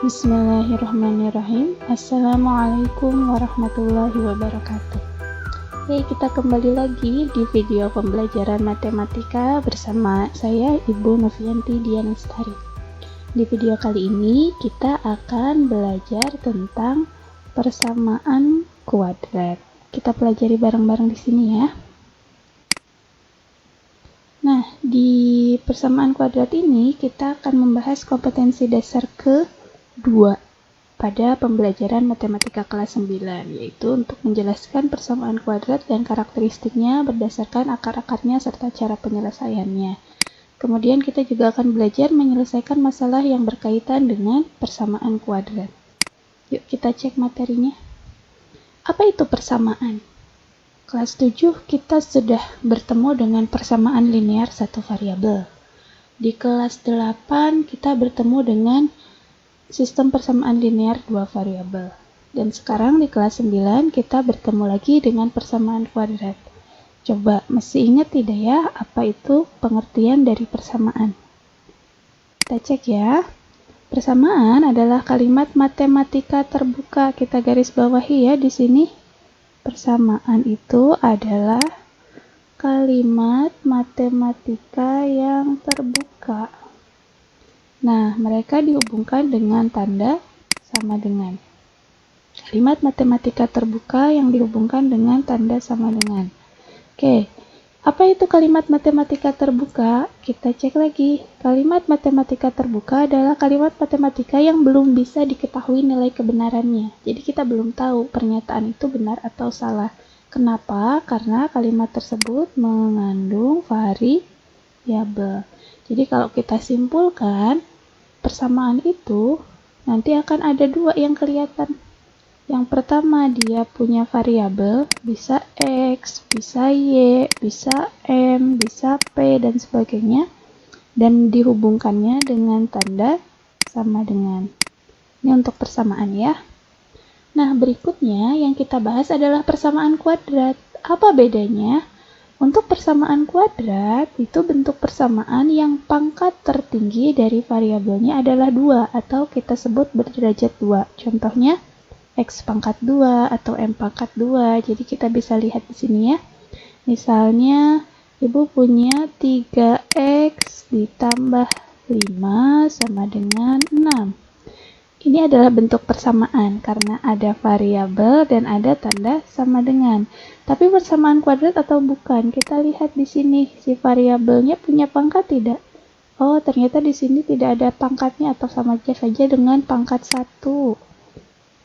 Bismillahirrahmanirrahim. Assalamualaikum warahmatullahi wabarakatuh. Kita kembali lagi di video pembelajaran matematika bersama saya Ibu Novianti Dianastari. Di video kali ini kita akan belajar tentang persamaan kuadrat. Kita pelajari bareng-bareng di sini ya. Nah, di persamaan kuadrat ini kita akan membahas kompetensi dasar ke-2 pada pembelajaran matematika kelas 9, yaitu untuk menjelaskan persamaan kuadrat dan karakteristiknya berdasarkan akar-akarnya serta cara penyelesaiannya. Kemudian kita juga akan belajar menyelesaikan masalah yang berkaitan dengan persamaan kuadrat. Yuk kita cek materinya. Apa itu persamaan? Kelas 7 kita sudah bertemu dengan persamaan linear satu variabel. Di kelas 8 kita bertemu dengan sistem persamaan linear dua variabel. Dan sekarang di kelas 9 kita bertemu lagi dengan persamaan kuadrat. Coba masih ingat tidak ya apa itu pengertian dari persamaan? Kita cek ya. Persamaan adalah kalimat matematika terbuka. Kita garis bawahi ya di sini. Persamaan itu adalah kalimat matematika yang terbuka. Nah, mereka dihubungkan dengan tanda sama dengan. Kalimat matematika terbuka yang dihubungkan dengan tanda sama dengan. Oke, apa itu kalimat matematika terbuka? Kita cek lagi. Kalimat matematika terbuka adalah kalimat matematika yang belum bisa diketahui nilai kebenarannya. Jadi kita belum tahu pernyataan itu benar atau salah. Kenapa? Karena kalimat tersebut mengandung variabel. Jadi kalau kita simpulkan, persamaan itu nanti akan ada dua yang kelihatan. Yang pertama, dia punya variabel, bisa X, bisa Y, bisa M, bisa P, dan sebagainya. Dan dihubungkannya dengan tanda sama dengan. Ini untuk persamaan ya. Nah, berikutnya yang kita bahas adalah persamaan kuadrat. Apa bedanya? Untuk persamaan kuadrat, itu bentuk persamaan yang pangkat tertinggi dari variabelnya adalah 2, atau kita sebut berderajat 2. Contohnya, X pangkat 2 atau M pangkat 2. Jadi kita bisa lihat di sini ya. Misalnya, Ibu punya 3X ditambah 5 sama dengan 6. Ini adalah bentuk persamaan karena ada variabel dan ada tanda sama dengan. Tapi persamaan kuadrat atau bukan? Kita lihat di sini si variabelnya punya pangkat tidak? Oh, ternyata di sini tidak ada pangkatnya atau sama saja dengan pangkat 1.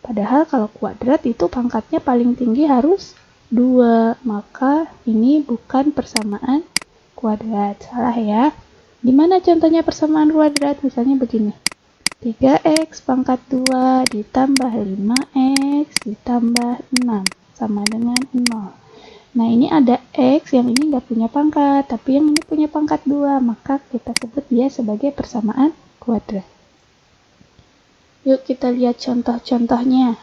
Padahal kalau kuadrat itu pangkatnya paling tinggi harus 2. Maka ini bukan persamaan kuadrat. Salah ya. Gimana contohnya persamaan kuadrat? Misalnya begini. 3X pangkat 2 ditambah 5X ditambah 6 sama dengan 0. Nah, ini ada X yang ini nggak punya pangkat, tapi yang ini punya pangkat 2, maka kita sebut dia sebagai persamaan kuadrat. Yuk kita lihat contoh-contohnya.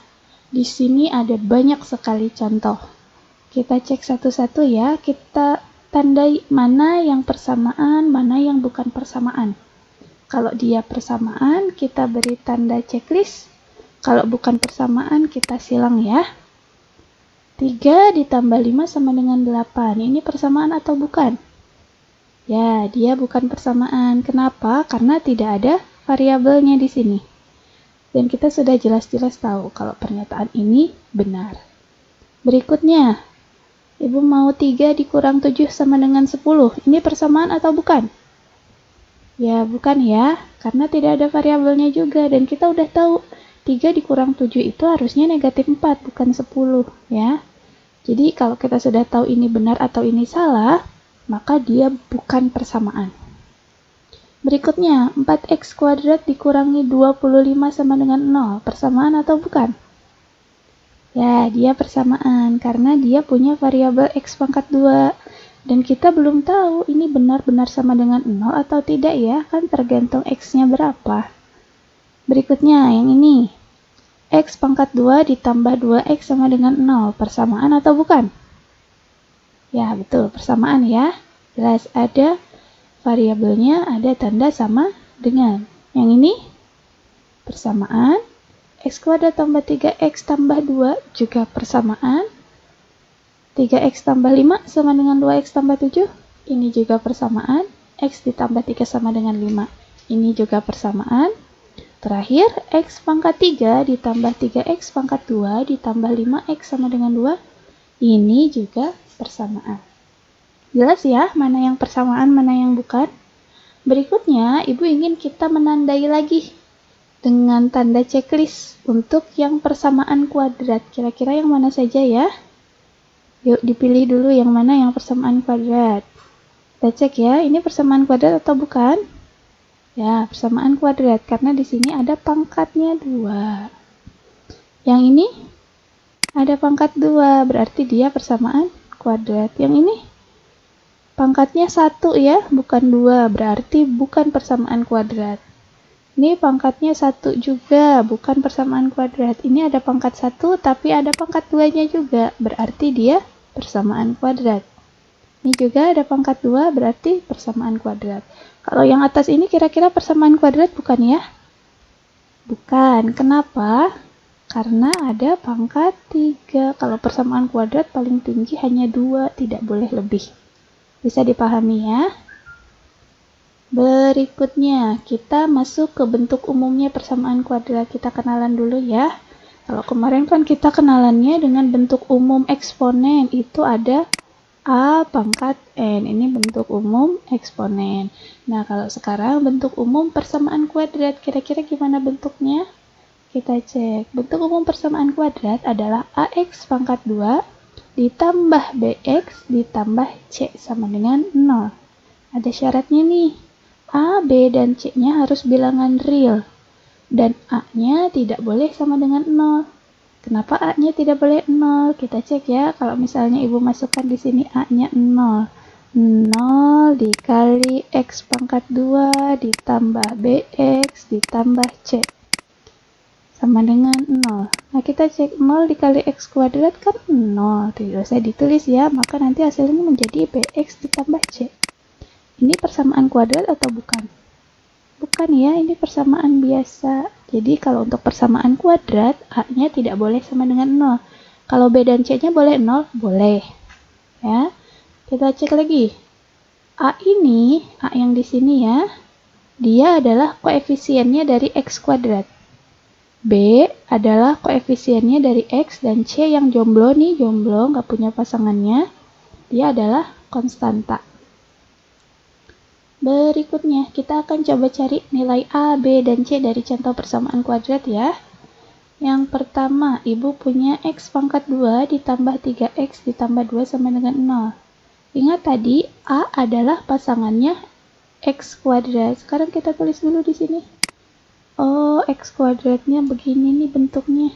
Di sini ada banyak sekali contoh. Kita cek satu-satu ya, kita tandai mana yang persamaan, mana yang bukan persamaan. Kalau dia persamaan, kita beri tanda checklist. Kalau bukan persamaan, kita silang ya. 3 ditambah 5 sama dengan 8. Ini persamaan atau bukan? Ya, dia bukan persamaan. Kenapa? Karena tidak ada variabelnya di sini. Dan kita sudah jelas-jelas tahu kalau pernyataan ini benar. Berikutnya, Ibu mau 3 dikurang 7 sama dengan 10. Ini persamaan atau bukan? Ya, bukan ya, karena tidak ada variabelnya juga, dan kita udah tahu 3 dikurang 7 itu harusnya negatif 4, bukan 10, ya. Jadi, kalau kita sudah tahu ini benar atau ini salah, maka dia bukan persamaan. Berikutnya, 4X kuadrat dikurangi 25 sama dengan 0, persamaan atau bukan? Ya, dia persamaan, karena dia punya variabel X pangkat 2. Dan kita belum tahu ini benar-benar sama dengan 0 atau tidak ya, kan tergantung X-nya berapa. Berikutnya, yang ini. X pangkat 2 ditambah 2X sama dengan 0, persamaan atau bukan? Ya, betul, persamaan ya. Jelas ada variabelnya, ada tanda sama dengan. Yang ini? persamaan. X kuadrat tambah 3X tambah 2 juga persamaan. 3X tambah 5 sama dengan 2X tambah 7. Ini juga persamaan. X ditambah 3 sama dengan 5. Ini juga persamaan. Terakhir, X pangkat 3 ditambah 3X pangkat 2 ditambah 5X sama dengan 2. Ini juga persamaan. Jelas ya, mana yang persamaan, mana yang bukan? Berikutnya, Ibu ingin kita menandai lagi dengan tanda checklist untuk yang persamaan kuadrat. Kira-kira yang mana saja ya? Yuk dipilih dulu yang mana yang persamaan kuadrat. Kita cek ya, ini persamaan kuadrat atau bukan? Ya, persamaan kuadrat karena di sini ada pangkatnya 2. Yang ini ada pangkat 2, berarti dia persamaan kuadrat. Yang ini pangkatnya 1 ya, bukan 2, berarti bukan persamaan kuadrat. Ini pangkatnya 1 juga, bukan persamaan kuadrat. Ini ada pangkat 1, tapi ada pangkat 2-nya juga, berarti dia persamaan kuadrat. Ini juga ada pangkat 2, berarti persamaan kuadrat. Kalau yang atas ini kira-kira persamaan kuadrat bukan ya? Bukan. Kenapa? Karena ada pangkat 3. Kalau persamaan kuadrat paling tinggi hanya 2, tidak boleh lebih. Bisa dipahami ya? Berikutnya, kita masuk ke bentuk umumnya persamaan kuadrat. Kita kenalan dulu ya. Kalau kemarin kan kita kenalannya dengan bentuk umum eksponen, itu ada A pangkat N. Ini bentuk umum eksponen. Nah, kalau sekarang bentuk umum persamaan kuadrat, kira-kira gimana bentuknya? Kita cek. Bentuk umum persamaan kuadrat adalah AX pangkat 2 ditambah BX ditambah C sama dengan 0. Ada syaratnya nih. A, B, dan C-nya harus bilangan real. Dan A-nya tidak boleh sama dengan 0. Kenapa A-nya tidak boleh 0? Kita cek ya. Kalau misalnya Ibu masukkan di sini A-nya 0. 0 dikali X pangkat 2 ditambah BX ditambah C. Sama dengan 0. Nah, kita cek 0 dikali X kuadrat kan 0. Tidak usah ditulis ya. Maka nanti hasilnya menjadi BX ditambah C. Ini persamaan kuadrat atau bukan? Bukan ya, ini persamaan biasa. Jadi kalau untuk persamaan kuadrat, A-nya tidak boleh sama dengan 0. Kalau B dan C-nya boleh 0? Boleh. Ya. Kita cek lagi. A ini, A yang di sini ya, dia adalah koefisiennya dari X kuadrat. B adalah koefisiennya dari X, dan C yang jomblo nih, jomblo, nggak punya pasangannya, dia adalah konstanta. Berikutnya, kita akan coba cari nilai A, B, dan C dari contoh persamaan kuadrat ya. Yang pertama, Ibu punya X pangkat 2 ditambah 3X ditambah 2 sama dengan 0. Ingat tadi, A adalah pasangannya X kuadrat. Sekarang kita tulis dulu di sini. Oh, X kuadratnya begini nih bentuknya.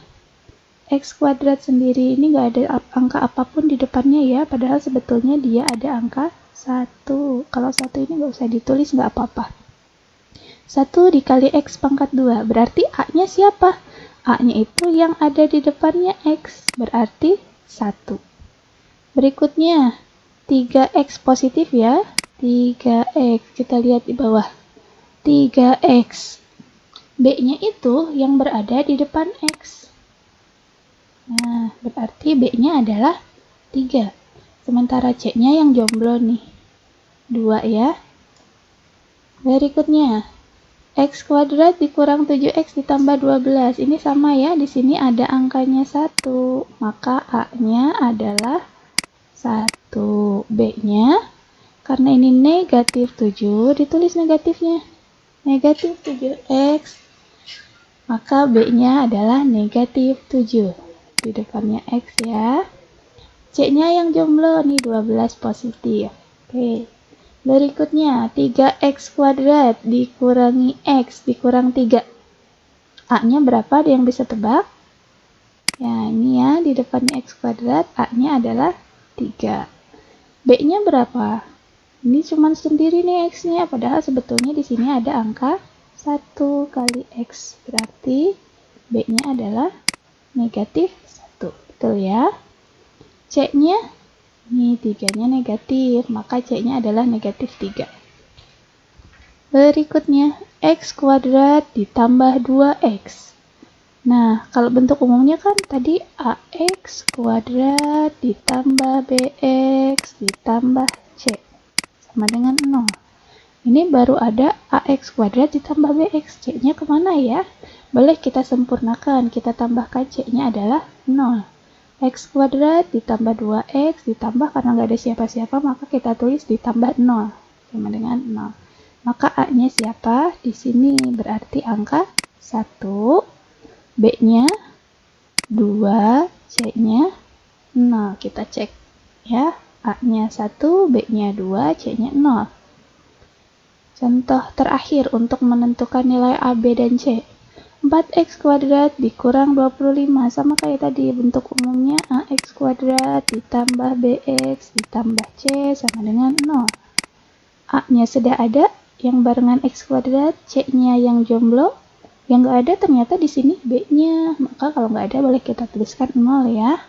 X kuadrat sendiri ini nggak ada angka apapun di depannya ya, padahal sebetulnya dia ada angka 1. Kalau 1 ini nggak usah ditulis, nggak apa-apa. 1 dikali X pangkat 2, berarti A-nya siapa? A-nya itu yang ada di depannya X, berarti 1. Berikutnya, 3X positif ya. 3X, kita lihat di bawah. 3X. B-nya itu yang berada di depan X. Nah, berarti B-nya adalah 3. Sementara C-nya yang jomblo nih, 2 ya. Berikutnya, X kuadrat dikurang 7X ditambah 12. Ini sama ya, di sini ada angkanya 1. Maka A-nya adalah 1. B-nya, karena ini negatif 7, ditulis negatifnya. Negatif 7X. Maka B-nya adalah negatif 7. Di depannya X ya. C-nya yang jomblo nih, 12 positif. Oke. Berikutnya, 3X kuadrat dikurangi X dikurang 3. A-nya berapa? Ada yang bisa tebak? Ya, ini ya, di depannya X kuadrat, A-nya adalah 3. B-nya berapa? Ini cuma sendiri nih X-nya, padahal sebetulnya di sini ada angka 1 kali X. Berarti B-nya adalah negatif 1. Betul ya? C-nya, ini 3-nya negatif, maka C-nya adalah negatif 3. Berikutnya, x kuadrat ditambah 2x. Nah, kalau bentuk umumnya kan tadi ax kuadrat ditambah bx ditambah c sama dengan 0. Ini baru ada ax kuadrat ditambah bx. C-nya kemana ya? Boleh kita sempurnakan. Kita tambahkan c-nya adalah 0. X kuadrat ditambah 2x ditambah, karena nggak ada siapa-siapa maka kita tulis ditambah 0 sama dengan 0. Maka A-nya siapa? Di sini berarti angka 1, B-nya 2, C-nya 0. Kita cek ya. A-nya 1, B-nya 2, C-nya 0. Contoh terakhir untuk menentukan nilai A, B, dan C. 4x kuadrat dikurang 25. Sama kayak tadi, bentuk umumnya ax kuadrat ditambah bx ditambah c sama dengan 0. A-nya sudah ada, yang barengan x kuadrat, c-nya yang jomblo. Yang nggak ada ternyata di sini b-nya. Maka kalau nggak ada boleh kita tuliskan 0 ya.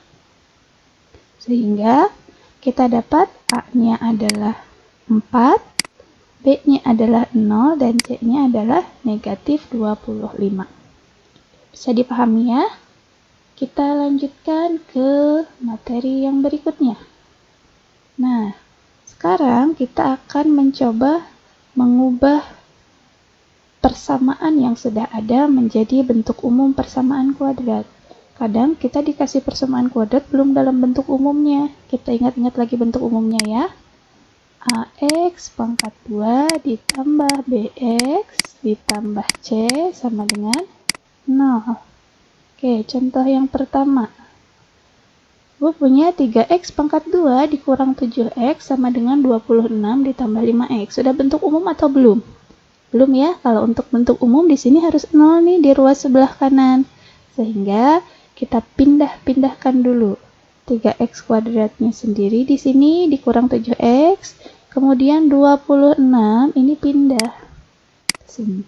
Sehingga kita dapat A-nya adalah 4, B-nya adalah 0, dan C-nya adalah negatif 25. Bisa dipahami ya? Kita lanjutkan ke materi yang berikutnya. Nah, sekarang kita akan mencoba mengubah persamaan yang sudah ada menjadi bentuk umum persamaan kuadrat. Kadang kita dikasih persamaan kuadrat belum dalam bentuk umumnya. Kita ingat-ingat lagi bentuk umumnya ya. AX pangkat 2 ditambah BX ditambah C sama dengan 0. Oke, contoh yang pertama. Gue punya 3x pangkat 2 dikurang 7x sama dengan 26 ditambah 5x. Sudah bentuk umum atau belum? Belum ya. Kalau untuk bentuk umum di sini harus 0 nih di ruas sebelah kanan. Sehingga kita pindah-pindahkan dulu. 3x kuadratnya sendiri di sini dikurang 7x. Kemudian 26 ini pindah ke sini.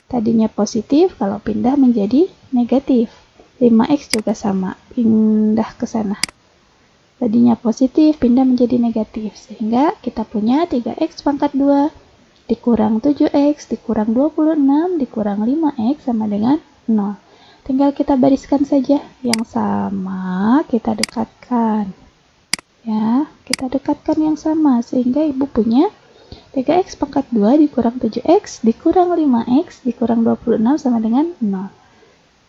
Tadinya positif, kalau pindah menjadi negatif. 5x juga sama, pindah ke sana. Tadinya positif, pindah menjadi negatif. Sehingga kita punya 3x pangkat 2 dikurang 7x dikurang 26 dikurang 5x sama dengan 0. Tinggal kita bariskan saja. Yang sama kita dekatkan. Ya, kita dekatkan yang sama. Sehingga ibu punya 3x pangkat 2 dikurang 7x dikurang 5x dikurang 26 sama dengan 0.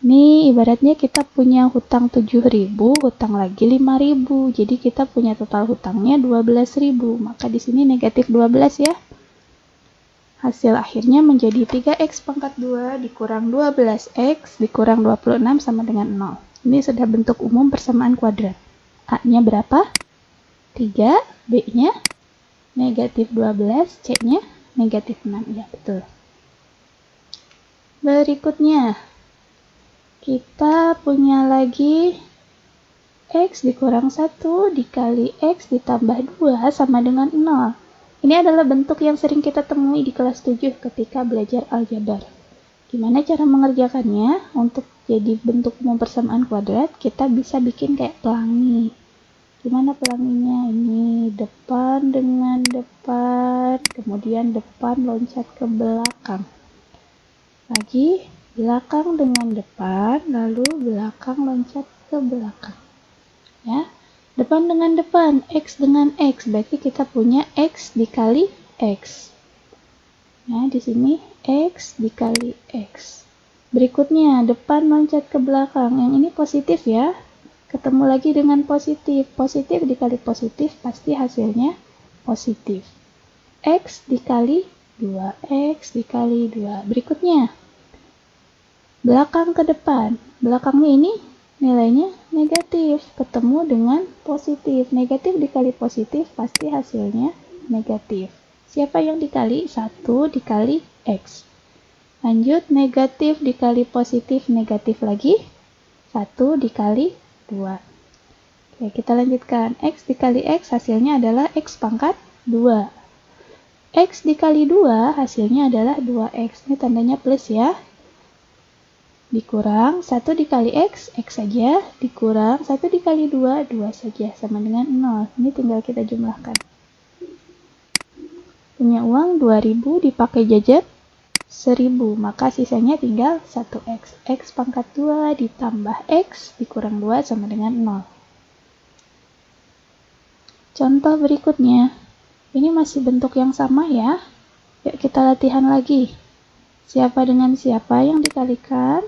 Ini ibaratnya kita punya hutang 7.000, hutang lagi 5.000. Jadi kita punya total hutangnya 12.000. Maka di sini negatif 12 ya. Hasil akhirnya menjadi 3x pangkat 2 dikurang 12x dikurang 26 sama dengan 0. Ini sudah bentuk umum persamaan kuadrat. A-nya berapa? 3, B-nya negatif 12, C-nya negatif 6. Ya, betul. Berikutnya, kita punya lagi x dikurang 1 dikali x ditambah 2 sama dengan 0. Ini adalah bentuk yang sering kita temui di kelas 7 ketika belajar aljabar. Gimana cara mengerjakannya? Untuk jadi bentuk umum persamaan kuadrat, kita bisa bikin kayak pelangi. Gimana pelanginya? Ini depan dengan depan, kemudian depan loncat ke belakang. Lagi belakang dengan depan, lalu belakang loncat ke belakang. Ya, depan dengan depan, x dengan x, berarti kita punya x dikali x. Ya, di sini x dikali x. Berikutnya, depan loncat ke belakang. Yang ini positif ya. Ketemu lagi dengan positif. Positif dikali positif pasti hasilnya positif. X dikali 2. X dikali 2. Berikutnya, belakang ke depan. Belakangnya ini nilainya negatif. Ketemu dengan positif. Negatif dikali positif pasti hasilnya negatif. Siapa yang dikali? 1 dikali X. Lanjut, negatif dikali positif, negatif lagi. 1 dikali 2. Oke, kita lanjutkan. X dikali X hasilnya adalah X pangkat 2. X dikali 2 hasilnya adalah 2X. Ini tandanya plus ya. Dikurang 1 dikali X, X saja. Dikurang 1 dikali 2, 2 saja. Sama dengan 0. Ini tinggal kita jumlahkan. Punya uang 2000 dipakai jajan 1000, maka sisanya tinggal 1x. X pangkat 2 ditambah X dikurang 2 sama dengan 0. Contoh berikutnya, ini masih bentuk yang sama ya. Yuk kita latihan lagi. Siapa dengan siapa yang dikalikan?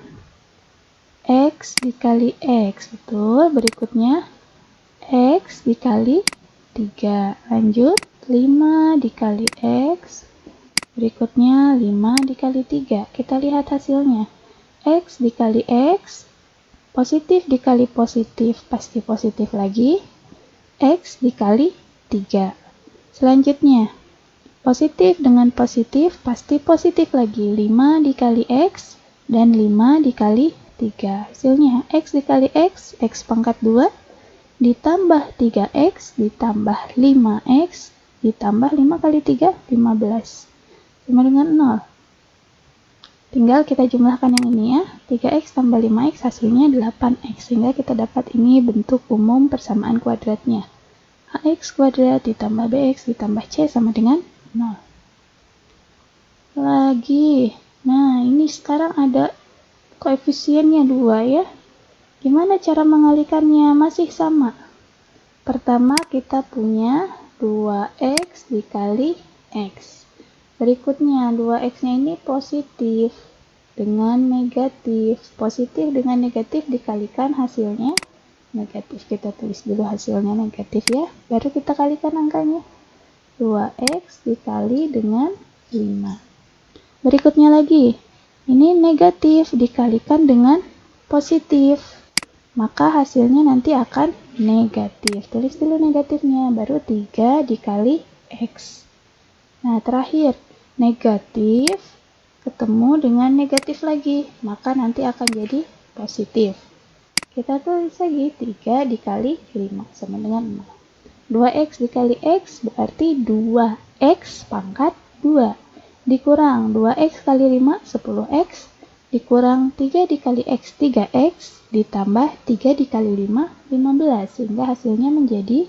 X dikali X, betul. Berikutnya, X dikali 3. Lanjut, 5 dikali X. Berikutnya 5 dikali 3. Kita lihat hasilnya. X dikali X, positif dikali positif, pasti positif lagi. X dikali 3. Selanjutnya, positif dengan positif, pasti positif lagi. 5 dikali X, dan 5 dikali 3. Hasilnya, X dikali X, X pangkat 2, ditambah 3X, ditambah 5X, ditambah 5 kali 3, 15. Sama dengan 0. Tinggal kita jumlahkan yang ini ya. 3X tambah 5X hasilnya 8X. Sehingga kita dapat ini bentuk umum persamaan kuadratnya. AX kuadrat ditambah BX ditambah C sama dengan 0. Lagi. Nah, ini sekarang ada koefisiennya 2 ya. Gimana cara mengalikannya? Masih sama. Pertama kita punya 2X dikali X. Berikutnya 2X-nya ini positif dengan negatif. Positif dengan negatif dikalikan hasilnya negatif. Kita tulis dulu hasilnya negatif ya. Baru kita kalikan angkanya. 2X dikali dengan 5. Berikutnya lagi. Ini negatif dikalikan dengan positif. Maka hasilnya nanti akan negatif. Tulis dulu negatifnya. Baru 3 dikali X. Nah, terakhir. Negatif ketemu dengan negatif lagi, maka nanti akan jadi positif. Kita tulis lagi 3 dikali 5 sama dengan 0. 2X dikali X berarti 2X pangkat 2. Dikurang 2X kali 5, 10X. Dikurang 3 dikali X, 3X. Ditambah 3 dikali 5, 15. Sehingga hasilnya menjadi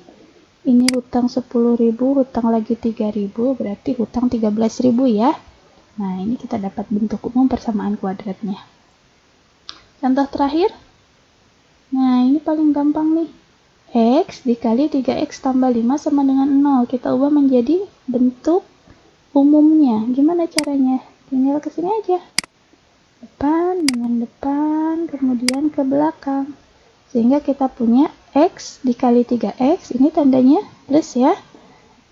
ini hutang 10.000, hutang lagi 3.000, berarti hutang 13.000 ya. Nah, ini kita dapat bentuk umum persamaan kuadratnya. Contoh terakhir. Nah, ini paling gampang nih. X dikali 3X tambah 5 sama dengan 0. Kita ubah menjadi bentuk umumnya. Gimana caranya? Tinggal ke sini aja. Depan dengan depan, kemudian ke belakang. Sehingga kita punya X dikali 3X, ini tandanya plus ya.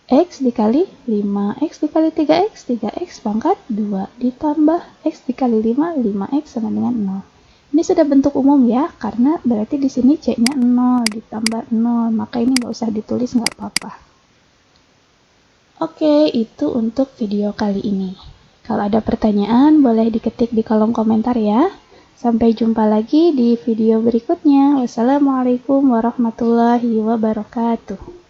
X dikali 5, X dikali 3X, 3X pangkat 2, ditambah X dikali 5, 5X sama dengan 0. Ini sudah bentuk umum ya, karena berarti di sini C-nya 0, ditambah 0, maka ini nggak usah ditulis, nggak apa-apa. Oke, itu untuk video kali ini. Kalau ada pertanyaan, boleh diketik di kolom komentar ya. Sampai jumpa lagi di video berikutnya. Wassalamualaikum warahmatullahi wabarakatuh.